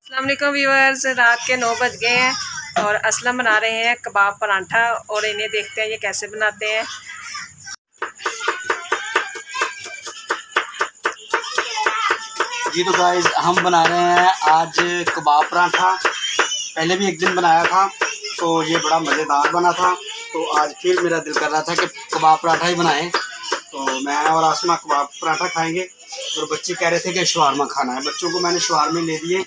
अस्सलाम वालेकुम व्यूअर्स, रात के 9 बज गए हैं और असलम बना रहे हैं कबाब परांठा और इन्हें देखते हैं ये कैसे बनाते हैं। जी तो गाइस हम बना रहे हैं आज कबाब परांठा। पहले भी एक दिन बनाया था तो ये बड़ा मज़ेदार बना था, तो आज फिर मेरा दिल कर रहा था कि कबाब परांठा ही बनाएं। तो मैं और आसमा कबाब परांठा खाएंगे और बच्चे कह रहे थे कि शवारमा खाना है। बच्चों को मैंने शवारमे ले दिए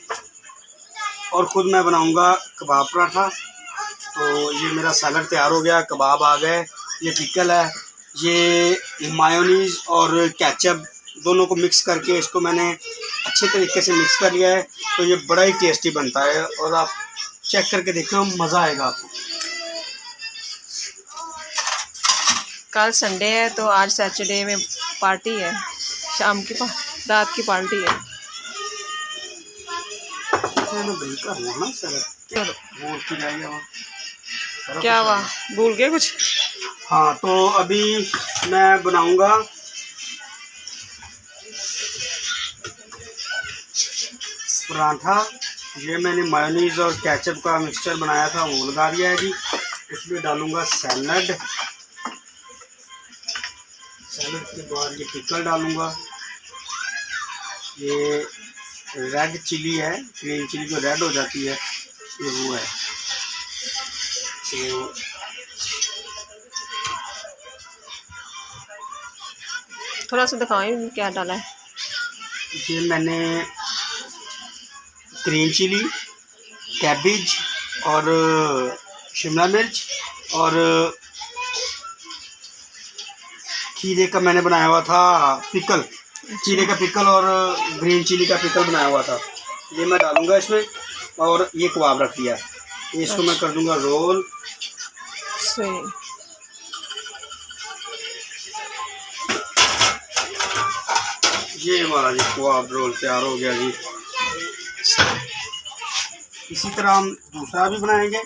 और ख़ुद मैं बनाऊंगा कबाब परांठा। तो ये मेरा सैलड तैयार हो गया, कबाब आ गए, ये पिकल है, ये मायोनीज़ और केचप दोनों को मिक्स करके इसको मैंने अच्छे तरीके से मिक्स कर लिया है। तो ये बड़ा ही टेस्टी बनता है और आप चेक करके देखो, मज़ा आएगा आपको। कल संडे है तो आज सैटरडे में पार्टी है, शाम की रात की पार्टी है। क्या हुआ, भूल गए कुछ? हाँ, तो अभी मैं बनाऊंगा पराठा। ये मैंने मायोनीज़ और केचप का मिक्सचर बनाया था, वो लगा दिया है जी। इसमें डालूंगा सैलड, सैलड के बाद ये पिकल डालूंगा। ये रेड चिली है, ग्रीन चिली जो रेड हो जाती है, ये वो है। तो थोड़ा सा दिखाएं क्या डाला है। ये मैंने ग्रीन चिली, कैबेज और शिमला मिर्च और खीरे का मैंने बनाया हुआ था पिकल, खीरे का पिकल और ग्रीन चिली का पिकल बनाया हुआ था, ये मैं डालूंगा इसमें। और ये कबाब रख दिया, इसको मैं कर दूंगा रोल। ये हमारा जी कबाब रोल तैयार हो गया जी। इसी तरह हम दूसरा भी बनाएंगे।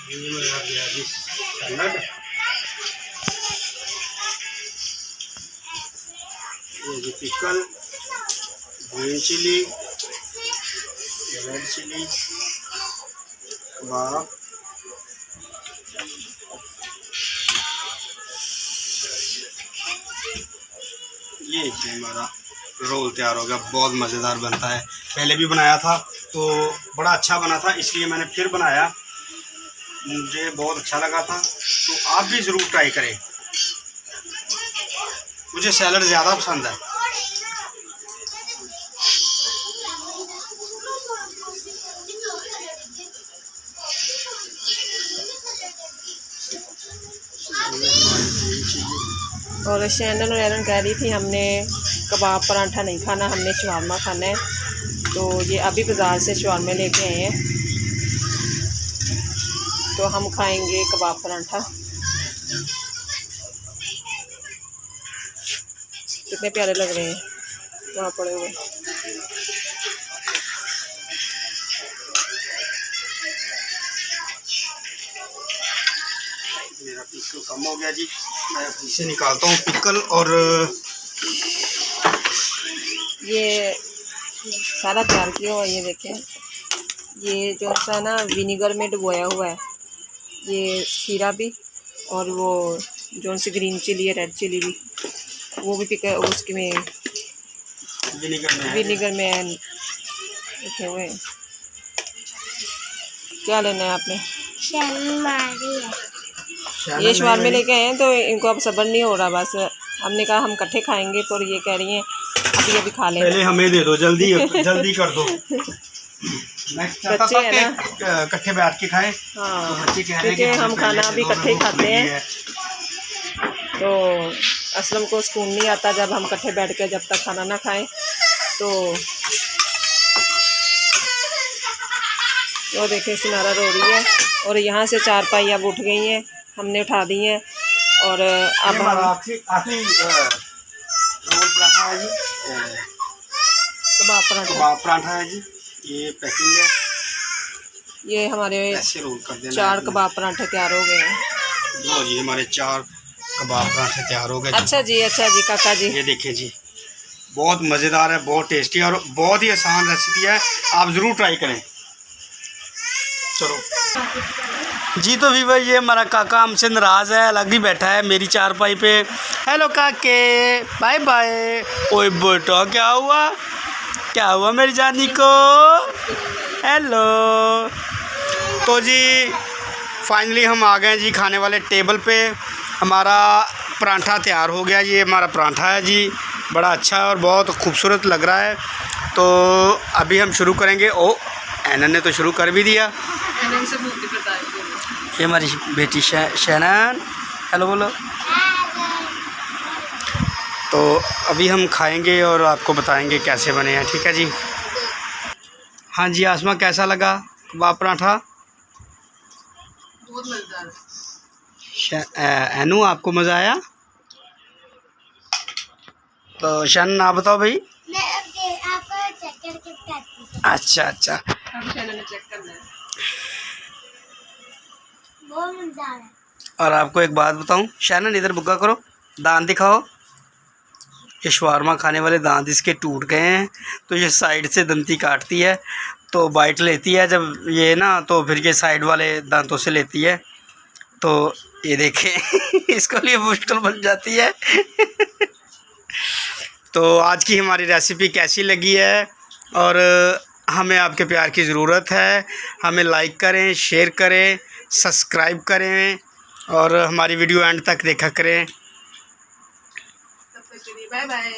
ये सैलड, ये जी pickle, green chilli, red chilli, kebab, ये हमारा रोल तैयार हो गया। बहुत मज़ेदार बनता है, पहले भी बनाया था तो बड़ा अच्छा बना था, इसलिए मैंने फिर बनाया, मुझे बहुत अच्छा लगा था। तो आप भी ज़रूर ट्राई करें, मुझे सैलड ज़्यादा पसंद है। और शैनन और एरन कह रही थी हमने कबाब परांठा नहीं खाना, हमने शवारमा खाना है। तो ये अभी बाज़ार से शवारमे लेके आए हैं, तो हम खाएंगे कबाब परांठा। कितने प्यारे लग रहे हैं वहाँ पड़े हुए। मेरा पिकल कम हो गया जी, मैं इसे निकालता हूँ पिकल। और ये सारा तैयार किया हुआ, ये देखें, ये जो सा ना विनीगर में डुबोया हुआ है, ये खीरा भी और वो जो सी ग्रीन चिली है, रेड चिली भी, वो भी पिका उसके में विनीगर में रखे हुए हैं। क्या लेना है आपने? ये शवारमे लेके आए हैं तो इनको अब सब्र नहीं हो रहा, बस हमने कहा हम इकट्ठे खाएंगे, तो ये कह रही हैं अभी अभी खा लें। पहले हमें दे दो, जल्दी जल्दी कर दो। मैं चाहता था कि इकट्ठे बैठ के खाएं। हाँ, तो बच्चे कह रहे हैं क्योंकि हम खाना भी इकट्ठे ही खाते हैं, तो असलम को सुकून नहीं आता जब हम इकट्ठे बैठ के जब तक खाना ना खाएं। तो वो देखें सिनारा रो रही है और यहाँ से चारपाई अब उठ गई हैं, हमने उठा दी हैं। और अब हम आखिरी रोल पराठा है जी, कबाब पराठा है जी। ये पैकिंग है, ये हमारे ऐसे रोल कर देना। 4 कबाब पराठे तैयार हो गए हैं। लो जी, हमारे 4 कबाब पराठे तैयार हो गए। अच्छा जी, अच्छा जी काका जी, ये देखिए जी, बहुत मज़ेदार है, बहुत टेस्टी और बहुत ही आसान रेसिपी है, आप ज़रूर ट्राई करें। चलो जी, तो भी भाई ये हमारा काका हमसे नाराज़ है, अलग ही बैठा है मेरी चारपाई पे। हेलो काके, बाय बाय। ओए बेटा क्या हुआ, क्या हुआ मेरी जानी को? हेलो। तो जी फाइनली हम आ गए जी खाने वाले टेबल पे। हमारा परांठा तैयार हो गया। ये हमारा परांठा है जी, बड़ा अच्छा और बहुत खूबसूरत लग रहा है। तो अभी हम शुरू करेंगे। ओ एनन ने तो शुरू कर भी दिया। ये हमारी बेटी शैनन, हेलो बोलो। तो अभी हम खाएंगे और आपको बताएंगे कैसे बने हैं, ठीक है जी। हाँ जी आसमा, कैसा लगा कबाब पराठा? बहुत मज़ेदार है। एनू आपको मज़ा आया? तो शन आप बताओ भाई। आपको चेक करके बताती हूँ। अच्छा अच्छा, अब शैनन ने चेक करना है। बहुत मज़ेदार है। और आपको एक बात बताऊं, शैनन इधर बुग्गा करो, दांत दिखाओ। ये शवारमा खाने वाले दांत इसके टूट गए हैं, तो ये साइड से दंती काटती है तो बाइट लेती है जब ये ना, तो फिर ये साइड वाले दांतों से लेती है। तो ये देखें इसको लिए मुश्किल बन जाती है तो आज की हमारी रेसिपी कैसी लगी है, और हमें आपके प्यार की ज़रूरत है। हमें लाइक करें, शेयर करें, सब्सक्राइब करें और हमारी वीडियो एंड तक देखा करें। तब तक के लिए बाय बाय।